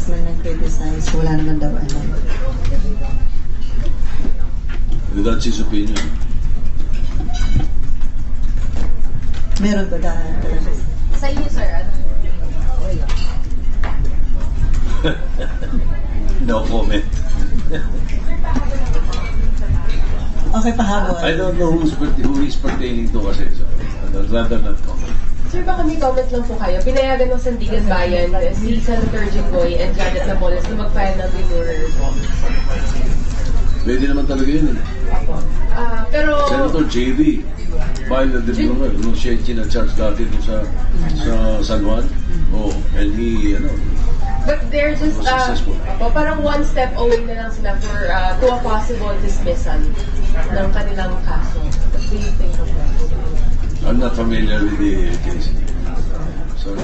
congressman nag-criticize, wala naman daw alam. That's his opinion. Meron ba dahil? Sa inyo, sir, ano? No comment. Okay, pahabol. I don't know who is pertaining to kasi, so I'd rather not comment. Sir, baka may comment lang po kayo. Pinayagan ng Sandigan Bayan si Senator Jinggoy and Janet Napoles na mag-file ng renewal. Pwede naman talaga yun. Pero... Senator JV filed the renewal nung siya charge dati dun sa San Juan. Oh, and he, But they're just, parang one step away na lang sila for to a possible dismissal ng kanilang kaso. What do you think of that? I'm not familiar with the case. Sorry.